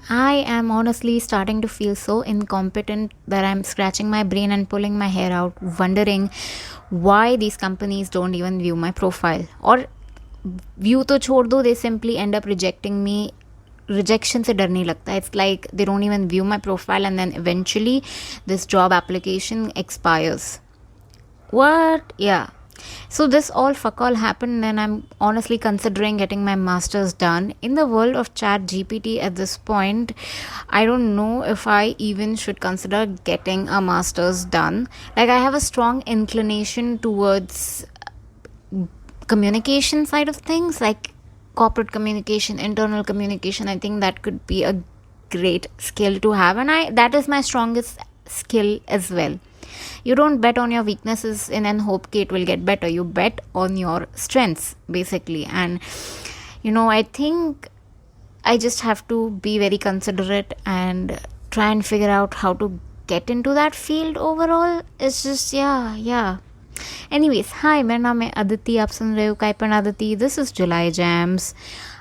I am honestly starting to feel so incompetent that I'm scratching my brain and pulling my hair out, wondering why these companies don't even view my profile. Or view to chhod do, they simply end up rejecting me. Rejection se डर नहीं लगता. It's like they don't even view my profile and then eventually this job application expires. What? Yeah. So this all fuck all happened and I'm honestly considering getting my masters done. In the world of chat GPT at this point, I don't know if I even should consider getting a masters done. Like I have a strong inclination towards communication side of things, like corporate communication, internal communication. I think that could be a great skill to have, and I that is my strongest skill as well. You don't bet on your weaknesses in and hope it will get better. You bet on your strengths basically. And I think I just have to be very considerate and try and figure out how to get into that field overall. It's just yeah. Anyways, hi, मेरा नाम है अदिति. आप सुन रहे हो काइपन Aditi. This is July Jams.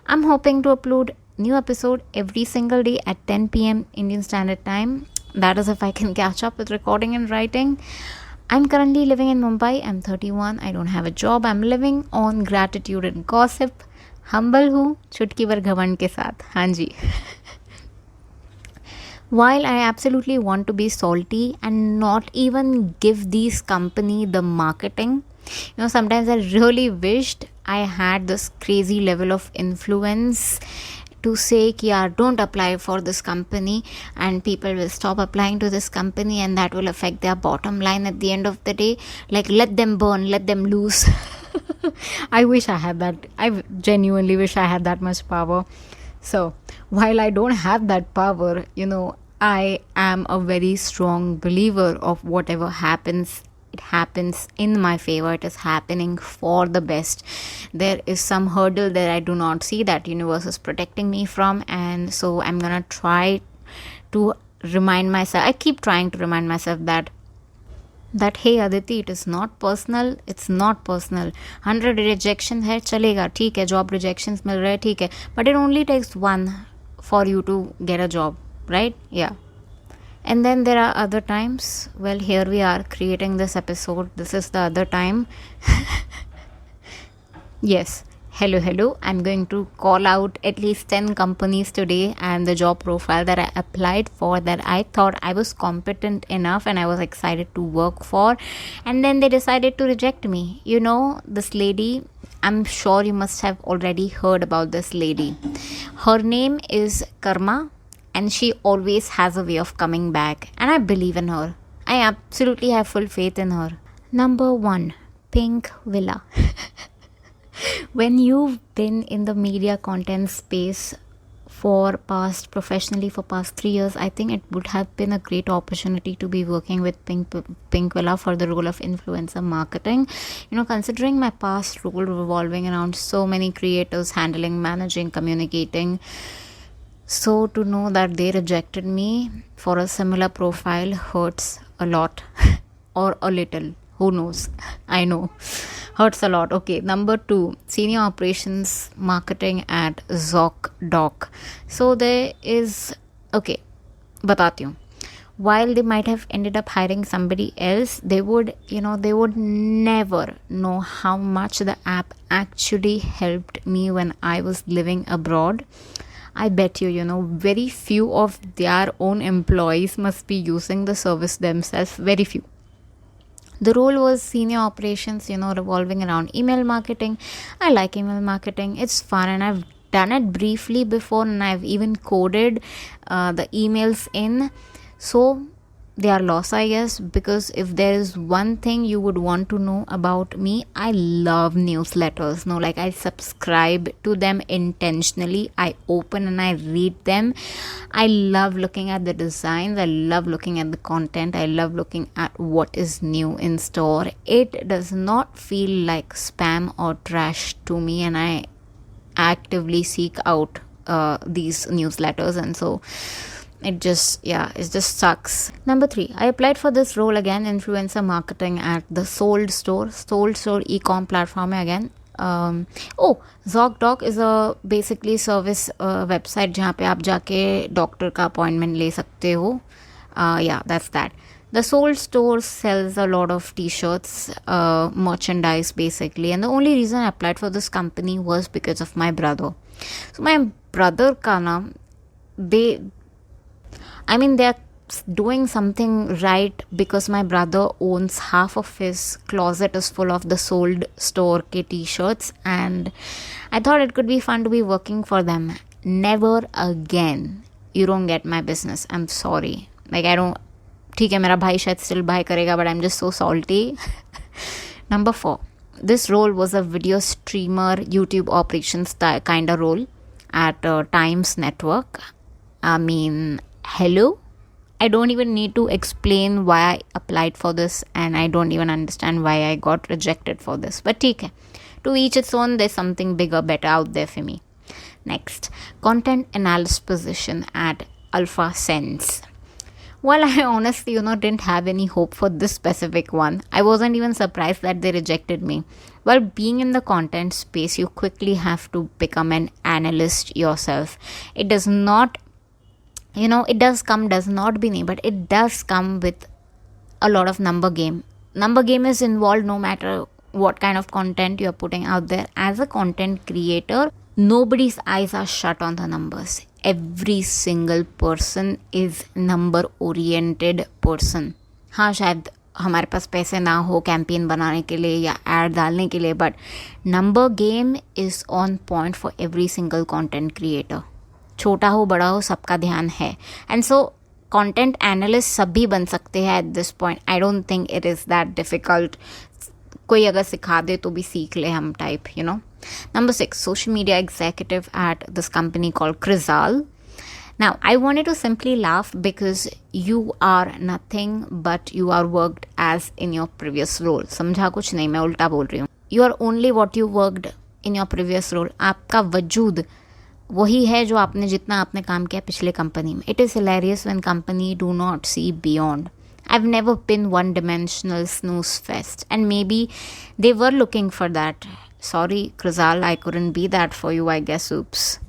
I'm hoping to upload new episode every single day at 10 p.m. Indian Standard Time. That is if I can catch up with recording and writing. I'm currently living in Mumbai. I'm 31. I don't have a job. I'm living on gratitude and gossip. Humble हूँ चुटकी भर घमंड के साथ. हाँ जी. While I absolutely want to be salty and not even give these company the marketing, sometimes I really wished I had this crazy level of influence to say yeah, don't apply for this company and people will stop applying to this company and that will affect their bottom line at the end of the day. Like let them burn, let them lose. I wish I had that. I genuinely wish I had that much power. So, while I don't have that power, I am a very strong believer of whatever happens, it happens in my favor. It is happening for the best. There is some hurdle that I do not see that universe is protecting me from, and so I'm gonna try to remind myself. I keep trying to remind myself that hey Aditi, it is not personal. It's not personal. 100 rejection है चलेगा, ठीक है. Job rejections मिल रहे, ठीक है. But it only takes one for you to get a job, right? Yeah. And then there are other times. Well, here we are creating this episode. This is the other time. Yes. Hello. I'm going to call out at least 10 companies today and the job profile that I applied for that I thought I was competent enough and I was excited to work for. And then they decided to reject me. This lady, I'm sure you must have already heard about this lady. Her name is Karma and she always has a way of coming back. And I believe in her. I absolutely have full faith in her. Number 1, Pink Villa. When you've been in the media content space professionally for past 3 years, I think it would have been a great opportunity to be working with Pink Villa for the role of influencer marketing. Considering my past role revolving around so many creators, handling, managing, communicating. So to know that they rejected me for a similar profile hurts a lot or a little. Who knows? I know. Hurts a lot. Okay, number 2, senior operations marketing at ZocDoc. So there is, okay, बताती हूँ. While they might have ended up hiring somebody else, they would never know how much the app actually helped me when I was living abroad. I bet you, very few of their own employees must be using the service themselves. Very few. The role was senior operations, revolving around email marketing. I like email marketing. It's fun and I've done it briefly before and I've even coded the emails in. So they are lost, I guess, because if there is one thing you would want to know about me, I love newsletters. Like I subscribe to them intentionally. I open and I read them. I love looking at the designs. I love looking at the content. I love looking at what is new in store. It does not feel like spam or trash to me, and I actively seek out these newsletters, and so it just sucks. Number 3, I applied for this role again, influencer marketing at the Sold Store e-com platform again. Oh ZocDoc is a basically service website जहाँ पे आप जाके doctor का appointment ले सकते हो. Yeah, that's that. The Soul Store sells a lot of t-shirts, merchandise basically, and the only reason I applied for this company was because of my brother. So my brother ka na, they're doing something right, because my brother owns half of his closet is full of the Sold Store ke t-shirts, and I thought it could be fun to be working for them. Never again. You don't get my business. I'm sorry. Like, I don't. ठीक है, मेरा भाई शायद still bye करेगा, but I am just so salty. Number 4. This role was a video streamer, YouTube operations kind of role at Times Network. I mean, hello? I don't even need to explain why I applied for this, and I don't even understand why I got rejected for this. But ठीक है, to each its own, there's something bigger, better out there for me. Next, content analyst position at Alpha Sense. Well, I honestly, didn't have any hope for this specific one. I wasn't even surprised that they rejected me. Well, being in the content space, you quickly have to become an analyst yourself. It does not, does not be, but it does come with a lot of number game. Number game is involved no matter what kind of content you're putting out there. As a content creator, nobody's eyes are shut on the numbers. Every single person is number oriented person. हाँ, शायद हमारे पास पैसे ना हो campaign बनाने के लिए या एड डालने के लिए, but number game is on point for every single content creator. छोटा हो बड़ा हो, सबका ध्यान है. एंड सो कंटेंट एनालिस्ट सभी बन सकते हैं at this point. I don't think it is that difficult. कोई अगर सिखा दे तो भी सीख ले हम type. Number 6, social media executive at this company called Crizal. Now, I wanted to simply laugh because you are nothing but you are worked as in your previous role. समझा कुछ नहीं, मैं उल्टा बोल रही हूँ. You are only what you worked in your previous role. आपका वजूद वही है जो आपने जितना आपने काम किया पिछले कंपनी में. It is hilarious when company do not see beyond. I've never been one-dimensional snooze fest, and maybe they were looking for that. Sorry, Crizal, I couldn't be that for you, I guess. Oops.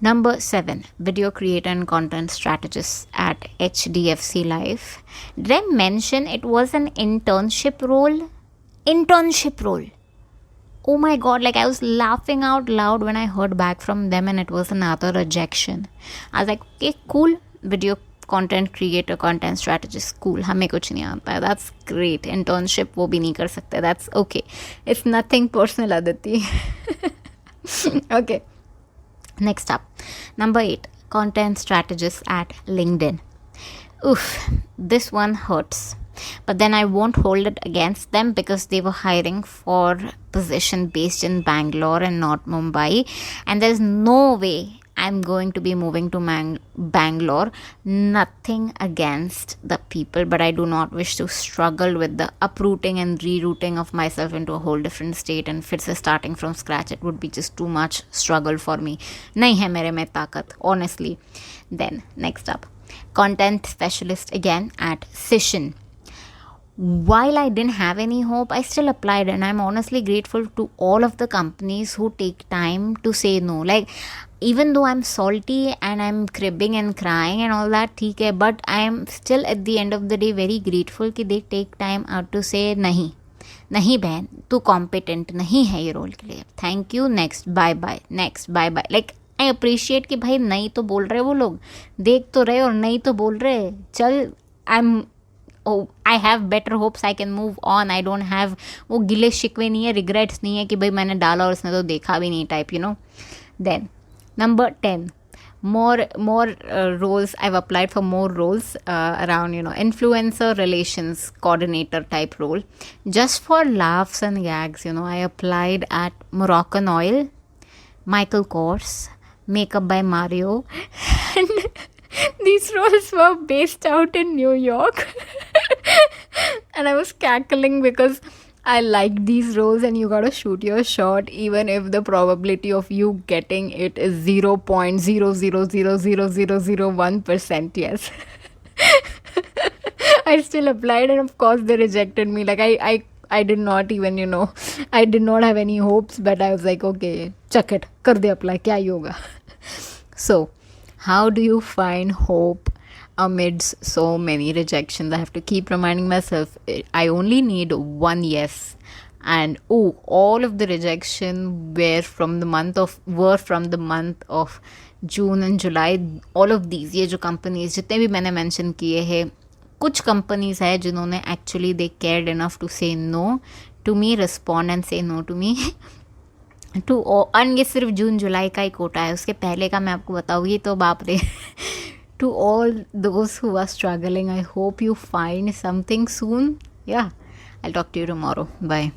Number 7, video creator and content strategist at HDFC Life. Did I mention it was an internship role? Internship role. Oh my god, like I was laughing out loud when I heard back from them and it was another rejection. I was like, okay, cool. Video content creator, content strategist, cool. हमें कुछ नहीं आता है. That's great. Internship वो भी नहीं कर सकते. That's okay. It's nothing personal, Aditi. Okay. Next up, number 8, content strategist at LinkedIn. Oof, this one hurts. But then I won't hold it against them because they were hiring for position based in Bangalore and not Mumbai. And there's no way I'm going to be moving to Bangalore. Nothing against the people, but I do not wish to struggle with the uprooting and rerouting of myself into a whole different state and फिर से starting from scratch. It would be just too much struggle for me. नहीं है मेरे में ताकत, honestly. Then next up, content specialist again at Session. While I didn't have any hope, I still applied, and I'm honestly grateful to all of the companies who take time to say no. Like, even though I'm salty and I'm cribbing and crying and all that, ठीक है, but I am still at the end of the day very grateful कि they take time out to say नहीं बहन, तू competent नहीं है ये role के लिए, thank you, next bye bye, next bye bye. Like I appreciate कि भाई नहीं तो बोल रहे वो लोग, देख तो रहे और नहीं तो बोल रहे, चल I have better hopes, I can move on. I don't have वो गिले शिकवे नहीं है, रिग्रेट्स नहीं है कि भाई मैंने डाला और उसने तो देखा भी नहीं type. Then number 10, more roles. I've applied for more roles around influencer relations coordinator type role. Just for laughs and gags, I applied at Moroccan Oil, Michael Kors, Makeup by Mario, and these roles were based out in New York. And I was cackling because I like these roles and you gotta shoot your shot even if the probability of you getting it is 0.0000001%. Yes. I still applied and of course they rejected me. Like I I did not even, I did not have any hopes, but I was like, okay, chuck it, कर दे apply, क्या ही होगा. So, how do you find hope amidst so many rejections? I have to keep reminding myself, I only need one yes. And all of the rejection were from the month of June and July. All of these, ये जो companies जितने भी मैंने mention किए हैं, कुछ companies है जिन्होंने actually they cared enough to say no to me, respond and say no to me too. और ये सिर्फ जून जुलाई का ही कोटा है, उसके पहले का मैं आपको बताऊँगी तो बाप रे. To all those who are struggling, I hope you find something soon. Yeah, I talk to you tomorrow. Bye.